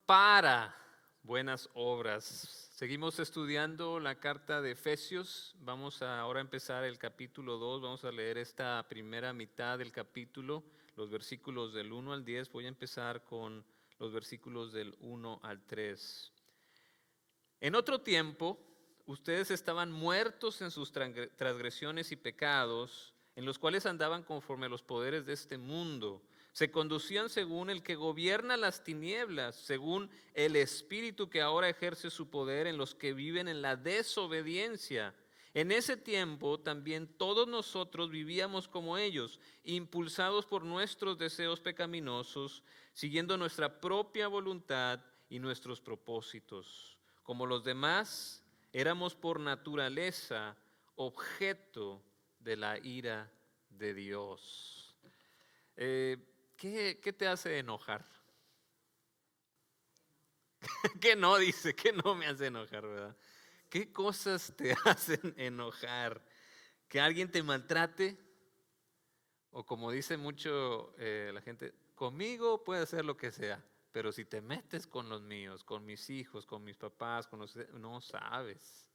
para buenas obras. Seguimos estudiando la carta de Efesios. Vamos a ahora empezar el capítulo 2. Vamos a leer esta primera mitad del capítulo, los versículos del 1 al 10. Voy a empezar con los versículos del 1 al 3. En otro tiempo, ustedes estaban muertos en sus transgresiones y pecados, en los cuales andaban conforme a los poderes de este mundo. Se conducían según el que gobierna las tinieblas, según el espíritu que ahora ejerce su poder en los que viven en la desobediencia. En ese tiempo también todos nosotros vivíamos como ellos, impulsados por nuestros deseos pecaminosos, siguiendo nuestra propia voluntad y nuestros propósitos. Como los demás, éramos por naturaleza objeto de la ira de Dios. ¿Qué te hace enojar? ¿Qué no? Dice, que no me hace enojar, ¿verdad? ¿Qué cosas te hacen enojar? ¿Que alguien te maltrate? O como dice mucho la gente, conmigo puede hacer lo que sea, pero si te metes con los míos, con mis hijos, con mis papás, no sabes,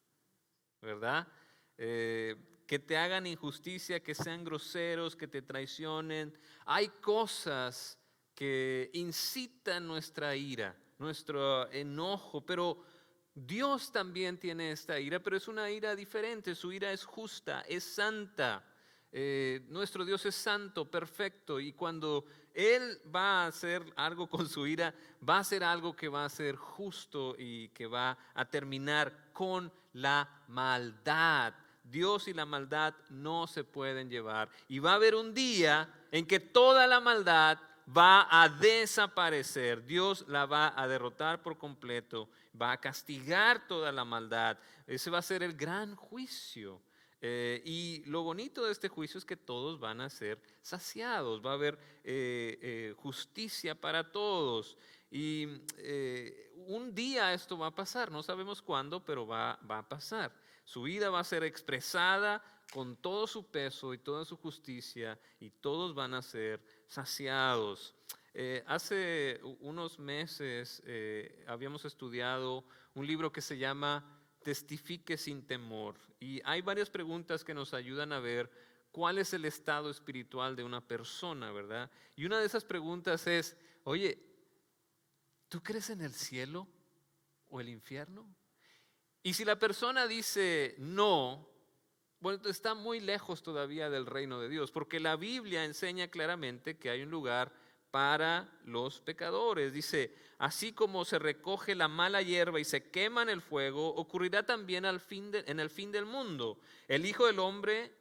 ¿verdad? Que te hagan injusticia, que sean groseros, que te traicionen. Hay cosas que incitan nuestra ira, nuestro enojo, pero Dios también tiene esta ira, pero es una ira diferente. Su ira es justa, es santa. Nuestro Dios es santo, perfecto, y cuando Él va a hacer algo con su ira, va a ser algo que va a ser justo y que va a terminar con la maldad. Dios y la maldad no se pueden llevar, y va a haber un día en que toda la maldad va a desaparecer. Dios la va a derrotar por completo, va a castigar toda la maldad. Ese va a ser el gran juicio. Y lo bonito de este juicio es que todos van a ser saciados, va a haber justicia para todos. Y un día esto va a pasar, no sabemos cuándo, pero va a pasar. Su vida va a ser expresada con todo su peso y toda su justicia, y todos van a ser saciados. Hace unos meses habíamos estudiado un libro que se llama Testifique sin temor, y hay varias preguntas que nos ayudan a ver cuál es el estado espiritual de una persona, ¿verdad? Y una de esas preguntas es, oye, ¿tú crees en el cielo o el infierno? Y si la persona dice no, bueno, está muy lejos todavía del reino de Dios, porque la Biblia enseña claramente que hay un lugar para los pecadores. Dice, así como se recoge la mala hierba y se quema en el fuego, ocurrirá también en el fin del mundo. El Hijo del Hombre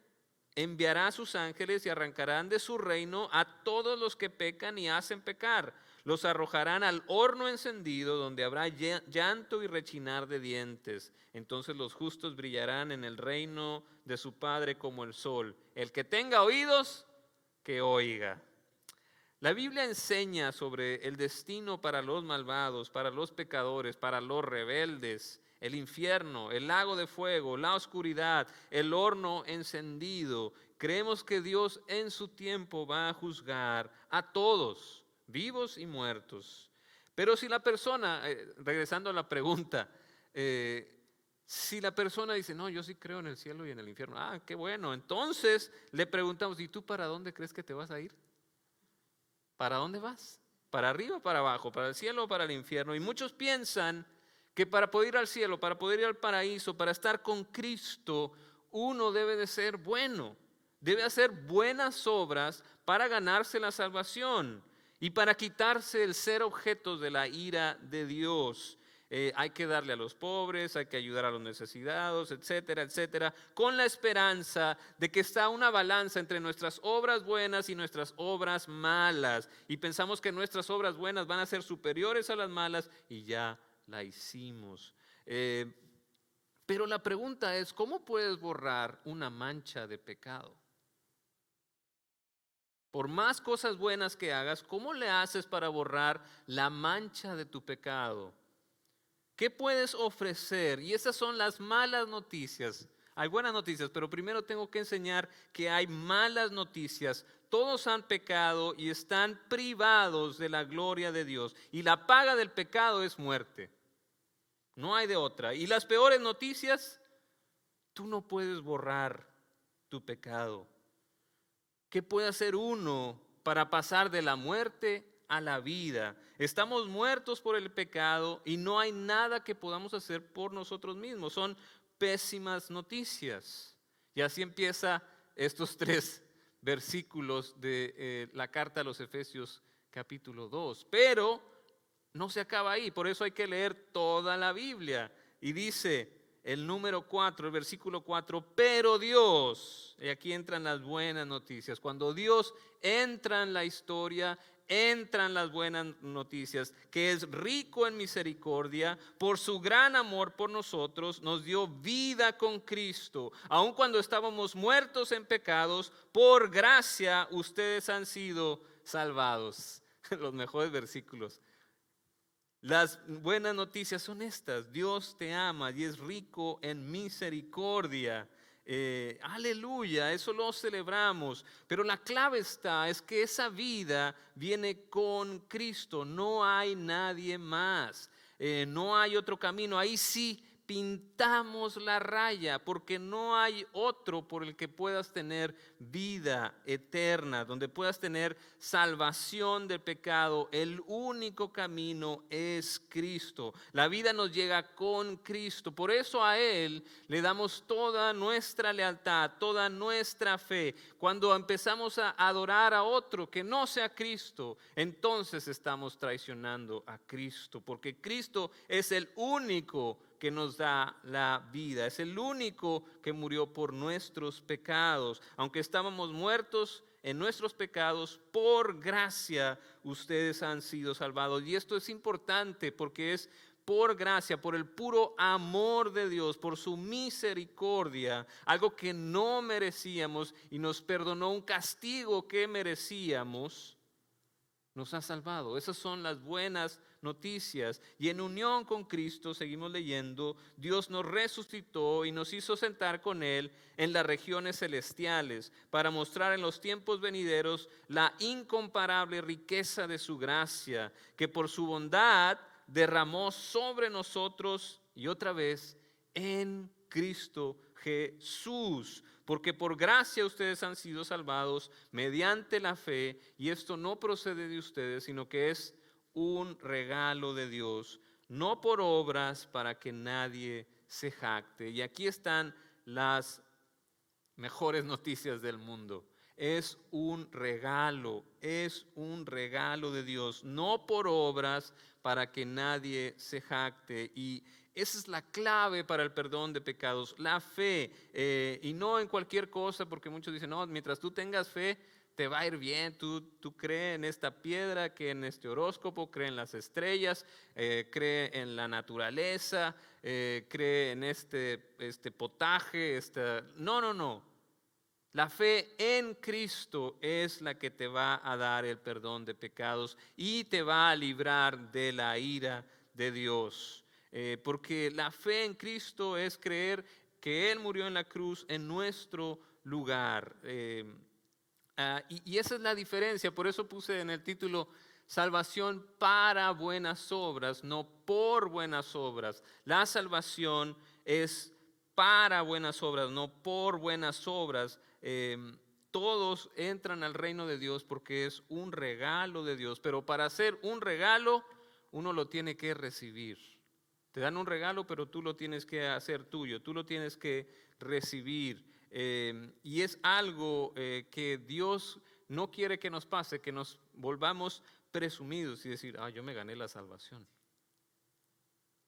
enviará a sus ángeles y arrancarán de su reino a todos los que pecan y hacen pecar. Los arrojarán al horno encendido, donde habrá llanto y rechinar de dientes. Entonces los justos brillarán en el reino de su Padre como el sol. El que tenga oídos, que oiga. La Biblia enseña sobre el destino para los malvados, para los pecadores, para los rebeldes, el infierno, el lago de fuego, la oscuridad, el horno encendido. Creemos que Dios en su tiempo va a juzgar a todos, vivos y muertos. Pero si la persona, regresando a la pregunta, si la persona dice, no, yo sí creo en el cielo y en el infierno, qué bueno, entonces le preguntamos, ¿y tú para dónde crees que te vas a ir? ¿Para dónde vas? ¿Para arriba o para abajo? ¿Para el cielo o para el infierno? Y muchos piensan que para poder ir al cielo, para poder ir al paraíso, para estar con Cristo, uno debe de ser bueno, debe hacer buenas obras para ganarse la salvación y para quitarse el ser objetos de la ira de Dios. Hay que darle a los pobres, hay que ayudar a los necesitados, etcétera, etcétera, con la esperanza de que está una balanza entre nuestras obras buenas y nuestras obras malas. Y pensamos que nuestras obras buenas van a ser superiores a las malas, y ya la hicimos. Pero la pregunta es, ¿cómo puedes borrar una mancha de pecado? Por más cosas buenas que hagas, ¿cómo le haces para borrar la mancha de tu pecado? ¿Qué puedes ofrecer? Y esas son las malas noticias. Hay buenas noticias, pero primero tengo que enseñar que hay malas noticias todos han pecado y están privados de la gloria de Dios. Y la paga del pecado es muerte. No hay de otra. Y las peores noticias, tú no puedes borrar tu pecado. ¿Qué puede hacer uno para pasar de la muerte a la vida? Estamos muertos por el pecado y no hay nada que podamos hacer por nosotros mismos. Son pésimas noticias. Y así empieza estos 3 versículos de la carta a los Efesios capítulo 2. Pero no se acaba ahí, por eso hay que leer toda la Biblia. Y dice el número 4, el versículo 4, pero Dios, y aquí entran las buenas noticias. Cuando Dios entra en la historia, entran las buenas noticias, que es rico en misericordia, por su gran amor por nosotros, nos dio vida con Cristo. Aun cuando estábamos muertos en pecados, por gracia ustedes han sido salvados. Los mejores versículos. Las buenas noticias son estas: Dios te ama y es rico en misericordia. Aleluya, eso lo celebramos. Pero la clave es que esa vida viene con Cristo. No hay nadie más. No hay otro camino. Ahí sí pintamos la raya, porque no hay otro por el que puedas tener vida eterna, donde puedas tener salvación del pecado. El único camino es Cristo. La vida nos llega con Cristo. Por eso a Él le damos toda nuestra lealtad, toda nuestra fe. Cuando empezamos a adorar a otro que no sea Cristo, entonces estamos traicionando a Cristo, porque Cristo es el único que nos da la vida. Es el único que murió por nuestros pecados. Aunque estábamos muertos en nuestros pecados, por gracia ustedes han sido salvados. Y esto es importante porque es por gracia, por el puro amor de Dios, por su misericordia, algo que no merecíamos y nos perdonó un castigo que merecíamos. Nos ha salvado. Esas son las buenas noticias. Y en unión con Cristo, seguimos leyendo, Dios nos resucitó y nos hizo sentar con Él en las regiones celestiales para mostrar en los tiempos venideros la incomparable riqueza de su gracia, que por su bondad derramó sobre nosotros, y otra vez, en Cristo Jesús. Porque por gracia ustedes han sido salvados mediante la fe, y esto no procede de ustedes, sino que es un regalo de Dios, no por obras para que nadie se jacte. Y aquí están las mejores noticias del mundo. Es un regalo de Dios, no por obras para que nadie se jacte. Y esa es la clave para el perdón de pecados, la fe, y no en cualquier cosa, porque muchos dicen, no, mientras tú tengas fe, te va a ir bien. Tú crees en esta piedra, que en este horóscopo, cree en las estrellas, cree en la naturaleza, cree en este potaje. No. La fe en Cristo es la que te va a dar el perdón de pecados y te va a librar de la ira de Dios. Porque la fe en Cristo es creer que Él murió en la cruz en nuestro lugar. Y esa es la diferencia. Por eso puse en el título salvación para buenas obras, no por buenas obras. La salvación es para buenas obras, no por buenas obras. Todos entran al reino de Dios porque es un regalo de Dios. Pero para hacer un regalo, uno lo tiene que recibir. Te dan un regalo, pero tú lo tienes que hacer tuyo, tú lo tienes que recibir. Y es algo que Dios no quiere que nos pase, que nos volvamos presumidos y decir, yo me gané la salvación.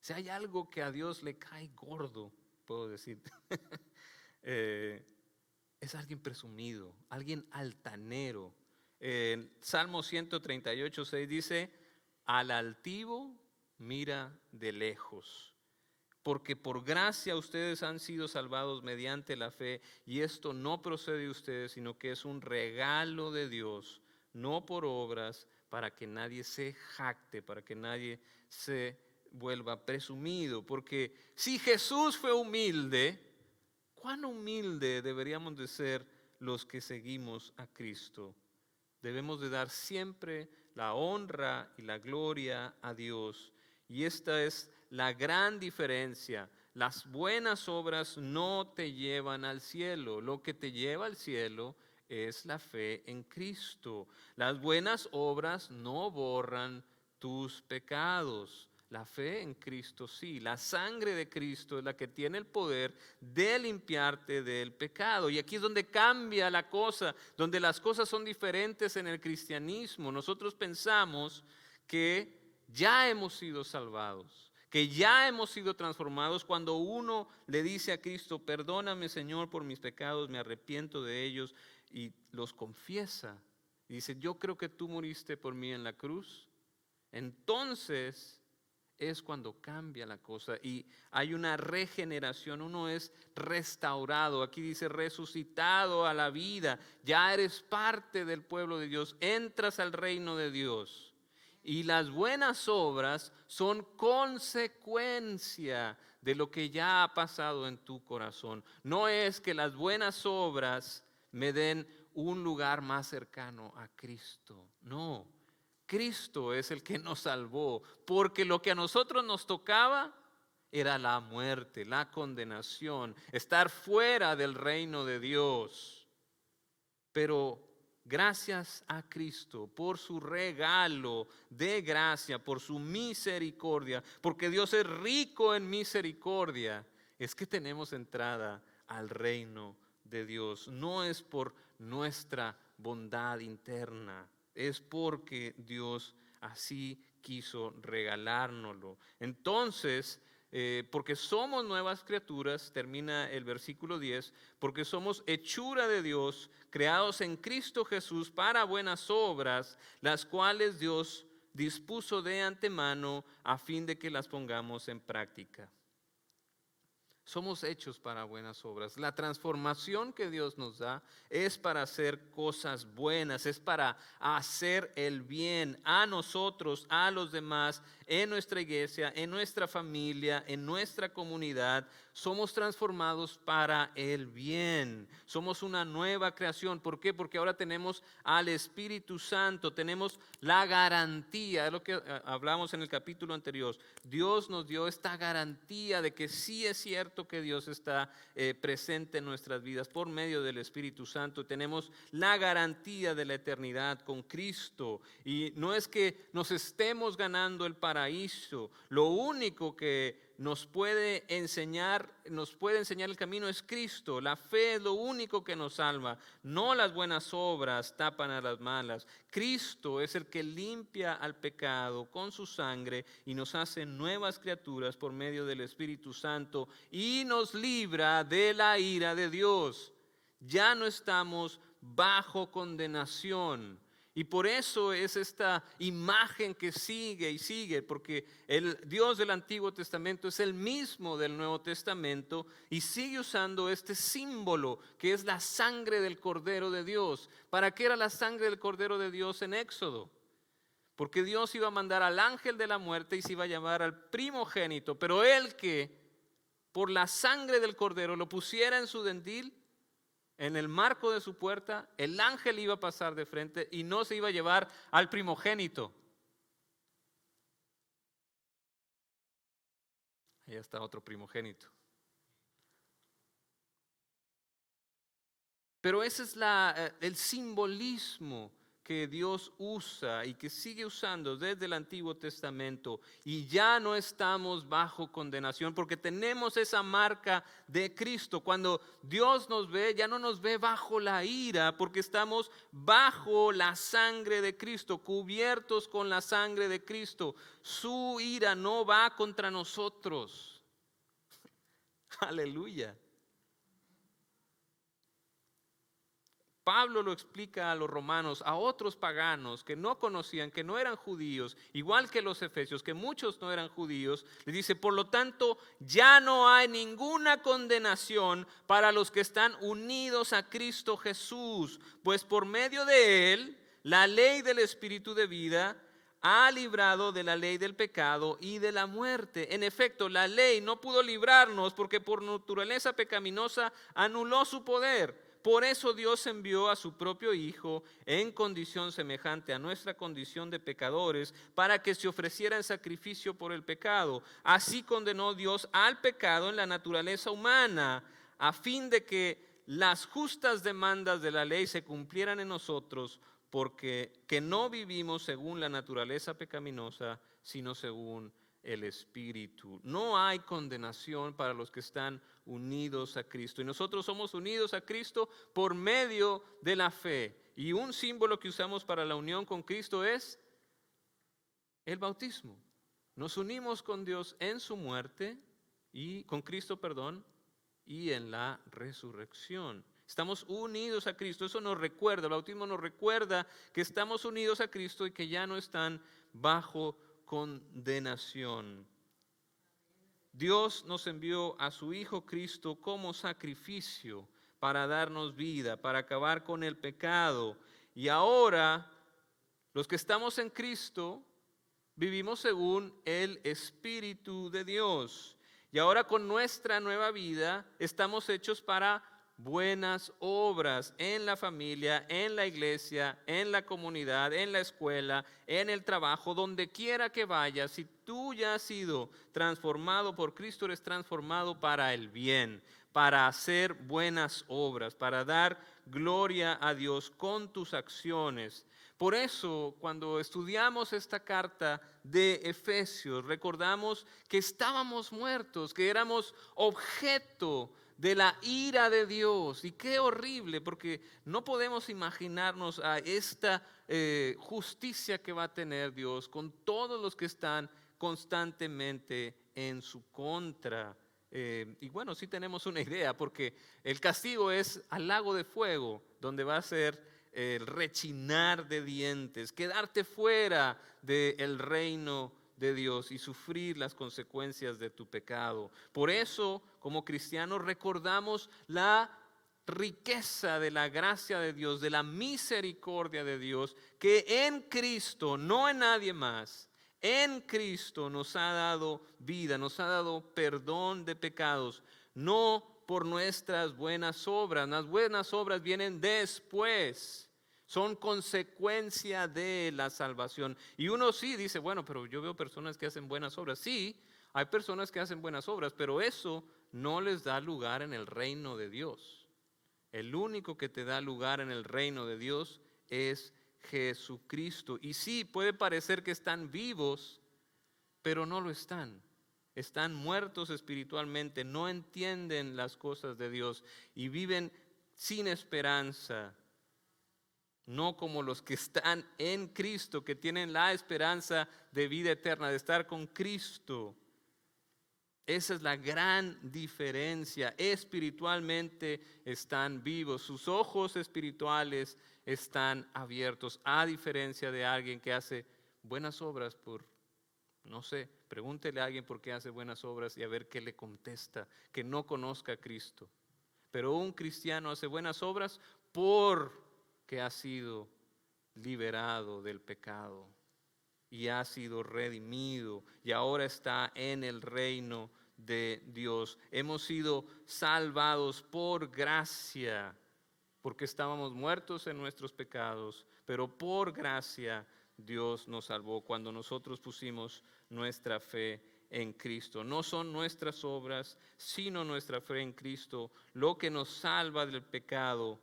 Si hay algo que a Dios le cae gordo, puedo decir, es alguien presumido, alguien altanero. Salmo 138:6 dice, al altivo mira de lejos, porque por gracia ustedes han sido salvados mediante la fe, y esto no procede de ustedes, sino que es un regalo de Dios, no por obras, para que nadie se jacte, para que nadie se vuelva presumido. Porque si Jesús fue humilde, ¿cuán humilde deberíamos de ser los que seguimos a Cristo? debemos de dar siempre la honra y la gloria a Dios. Y esta es la gran diferencia. Las buenas obras no te llevan al cielo. Lo que te lleva al cielo es la fe en Cristo. Las buenas obras no borran tus pecados. La fe en Cristo sí. La sangre de Cristo es la que tiene el poder de limpiarte del pecado. Y aquí es donde cambia la cosa, donde las cosas son diferentes en el cristianismo. Nosotros pensamos que ya hemos sido salvados, que ya hemos sido transformados cuando uno le dice a Cristo: perdóname, Señor, por mis pecados, me arrepiento de ellos, y los confiesa. Y dice: yo creo que tú moriste por mí en la cruz. Entonces es cuando cambia la cosa y hay una regeneración. Uno es restaurado. Aquí dice resucitado a la vida. Ya eres parte del pueblo de Dios. Entras al reino de Dios. Y las buenas obras son consecuencia de lo que ya ha pasado en tu corazón. No es que las buenas obras me den un lugar más cercano a Cristo. No, Cristo es el que nos salvó, porque lo que a nosotros nos tocaba era la muerte, la condenación, estar fuera del reino de Dios. Pero gracias a Cristo por su regalo de gracia, por su misericordia, porque Dios es rico en misericordia, es que tenemos entrada al reino de Dios. No es por nuestra bondad interna, es porque Dios así quiso regalárnoslo. Entonces, porque somos nuevas criaturas, termina el versículo 10, porque somos hechura de Dios, creados en Cristo Jesús para buenas obras, las cuales Dios dispuso de antemano a fin de que las pongamos en práctica. Somos hechos para buenas obras. La transformación que Dios nos da es para hacer cosas buenas, es para hacer el bien a nosotros, a los demás, en nuestra iglesia, en nuestra familia, en nuestra comunidad. Somos transformados para el bien. Somos una nueva creación. ¿Por qué? Porque ahora tenemos al Espíritu Santo, tenemos la garantía, es lo que hablamos en el capítulo anterior. Dios nos dio esta garantía de que sí es cierto que Dios está presente en nuestras vidas por medio del Espíritu Santo. Tenemos la garantía de la eternidad con Cristo, y no es que nos estemos ganando el paraíso. Lo único que nos puede enseñar el camino es Cristo. La fe es lo único que nos salva. No las buenas obras tapan a las malas. Cristo es el que limpia al pecado con su sangre y nos hace nuevas criaturas por medio del Espíritu Santo y nos libra de la ira de Dios. Ya no estamos bajo condenación. Y por eso es esta imagen que sigue y sigue, porque el Dios del Antiguo Testamento es el mismo del Nuevo Testamento y sigue usando este símbolo que es la sangre del Cordero de Dios. ¿Para qué era la sangre del Cordero de Dios en Éxodo? Porque Dios iba a mandar al ángel de la muerte y se iba a llamar al primogénito, pero el que por la sangre del Cordero lo pusiera en su dentil, en el marco de su puerta, el ángel iba a pasar de frente y no se iba a llevar al primogénito. Ahí está otro primogénito. Pero ese es el simbolismo que Dios usa y que sigue usando desde el Antiguo Testamento, y ya no estamos bajo condenación porque tenemos esa marca de Cristo. Cuando Dios nos ve, ya no nos ve bajo la ira, porque estamos bajo la sangre de Cristo, cubiertos con la sangre de Cristo. Su ira no va contra nosotros. Aleluya. Pablo lo explica a los romanos, a otros paganos que no conocían, que no eran judíos, igual que los efesios, que muchos no eran judíos. Le dice: por lo tanto, ya no hay ninguna condenación para los que están unidos a Cristo Jesús, pues por medio de él, la ley del Espíritu de vida ha librado de la ley del pecado y de la muerte. En efecto, la ley no pudo librarnos porque por naturaleza pecaminosa anuló su poder. Por eso Dios envió a su propio Hijo en condición semejante a nuestra condición de pecadores, para que se ofreciera en sacrificio por el pecado. Así condenó Dios al pecado en la naturaleza humana, a fin de que las justas demandas de la ley se cumplieran en nosotros, porque que no vivimos según la naturaleza pecaminosa, sino según el Espíritu. No hay condenación para los que están unidos a Cristo. Y nosotros somos unidos a Cristo por medio de la fe. Y un símbolo que usamos para la unión con Cristo es el bautismo. Nos unimos con Dios en su muerte y con Cristo, perdón, y en la resurrección. Estamos unidos a Cristo. Eso nos recuerda, el bautismo nos recuerda que estamos unidos a Cristo y que ya no están bajo condenación. Dios nos envió a su Hijo Cristo como sacrificio para darnos vida, para acabar con el pecado. Y ahora, los que estamos en Cristo, vivimos según el Espíritu de Dios. Y ahora con nuestra nueva vida estamos hechos para buenas obras en la familia, en la iglesia, en la comunidad, en la escuela, en el trabajo, donde quiera que vayas. Si tú ya has sido transformado por Cristo, eres transformado para el bien, para hacer buenas obras, para dar gloria a Dios con tus acciones. Por eso, cuando estudiamos esta carta de Efesios, recordamos que estábamos muertos, que éramos objeto de la ira de Dios. Y qué horrible, porque no podemos imaginarnos a esta justicia que va a tener Dios con todos los que están constantemente en su contra. Y bueno, sí tenemos una idea, porque el castigo es al lago de fuego, donde va a ser el rechinar de dientes, quedarte fuera del reino de Dios y sufrir las consecuencias de tu pecado. Por eso, como cristianos, recordamos la riqueza de la gracia de Dios, de la misericordia de Dios, que en Cristo, no en nadie más, en Cristo nos ha dado vida, nos ha dado perdón de pecados, no por nuestras buenas obras. Las buenas obras vienen después, son consecuencia de la salvación. Y uno sí dice, bueno, pero yo veo personas que hacen buenas obras. Sí, hay personas que hacen buenas obras, pero eso no les da lugar en el reino de Dios. El único que te da lugar en el reino de Dios es Jesucristo. Y sí, puede parecer que están vivos, pero no lo están. Están muertos espiritualmente, no entienden las cosas de Dios y viven sin esperanza. No como los que están en Cristo, que tienen la esperanza de vida eterna, de estar con Cristo. Esa es la gran diferencia. Espiritualmente están vivos, sus ojos espirituales están abiertos, a diferencia de alguien que hace buenas obras por, no sé, pregúntele a alguien por qué hace buenas obras y a ver qué le contesta, que no conozca a Cristo. Pero un cristiano hace buenas obras porque ha sido liberado del pecado y ha sido redimido y ahora está en el reino de Dios. Hemos sido salvados por gracia, porque estábamos muertos en nuestros pecados, pero por gracia Dios nos salvó cuando nosotros pusimos nuestra fe en Cristo. No son nuestras obras, sino nuestra fe en Cristo lo que nos salva del pecado.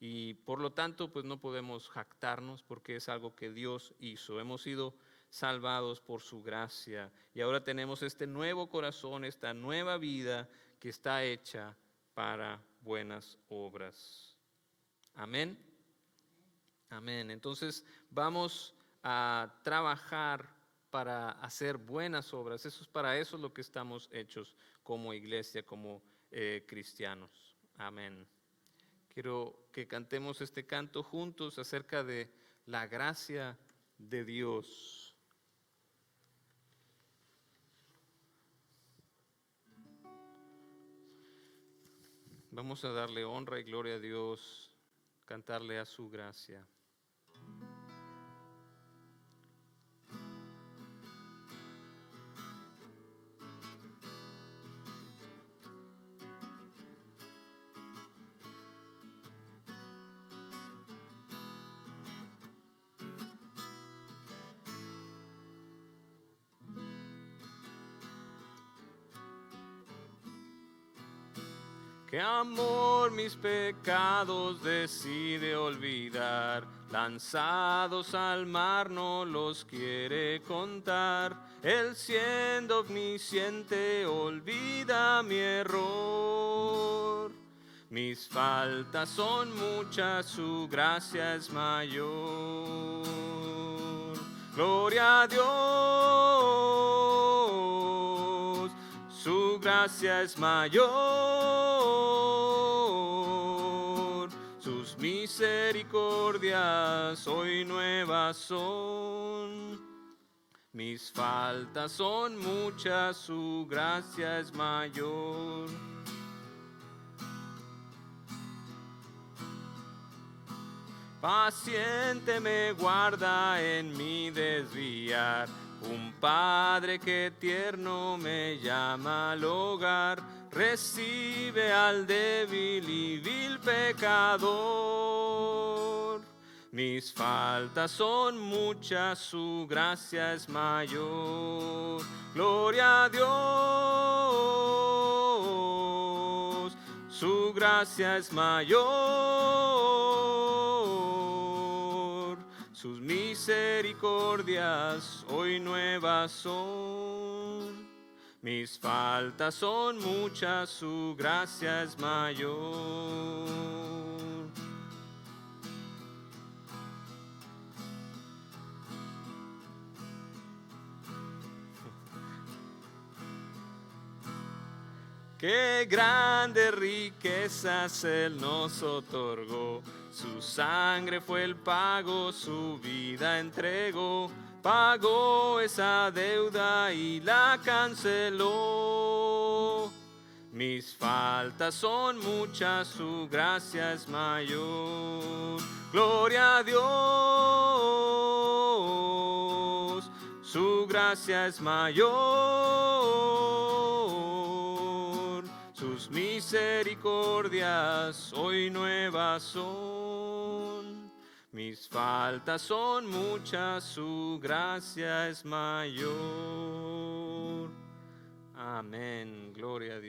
Y por lo tanto, pues no podemos jactarnos porque es algo que Dios hizo. Hemos sido salvados por su gracia y ahora tenemos este nuevo corazón, esta nueva vida que está hecha para buenas obras. Amén. Amén. Entonces vamos a trabajar para hacer buenas obras. Eso es para eso lo que estamos hechos como iglesia, como cristianos. Amén. Quiero que cantemos este canto juntos acerca de la gracia de Dios. Vamos a darle honra y gloria a Dios, cantarle a su gracia. Que amor mis pecados decide olvidar, lanzados al mar no los quiere contar. Él siendo omnisciente olvida mi error. Mis faltas son muchas, su gracia es mayor. Gloria a Dios, su gracia es mayor. Sus misericordias hoy nuevas son. Mis faltas son muchas, su gracia es mayor. Paciente me guarda en mi desviar, un Padre que tierno me llama al hogar, recibe al débil y vil pecador. Mis faltas son muchas, su gracia es mayor. Gloria a Dios, su gracia es mayor. Sus misericordias hoy nuevas son. Mis faltas son muchas, su gracia es mayor. Qué grandes riquezas Él nos otorgó, su sangre fue el pago, su vida entregó, pagó esa deuda y la canceló. Mis faltas son muchas, su gracia es mayor. Gloria a Dios, su gracia es mayor. Sus misericordias hoy nuevas son. Mis faltas son muchas, su gracia es mayor. Amén. Gloria a Dios.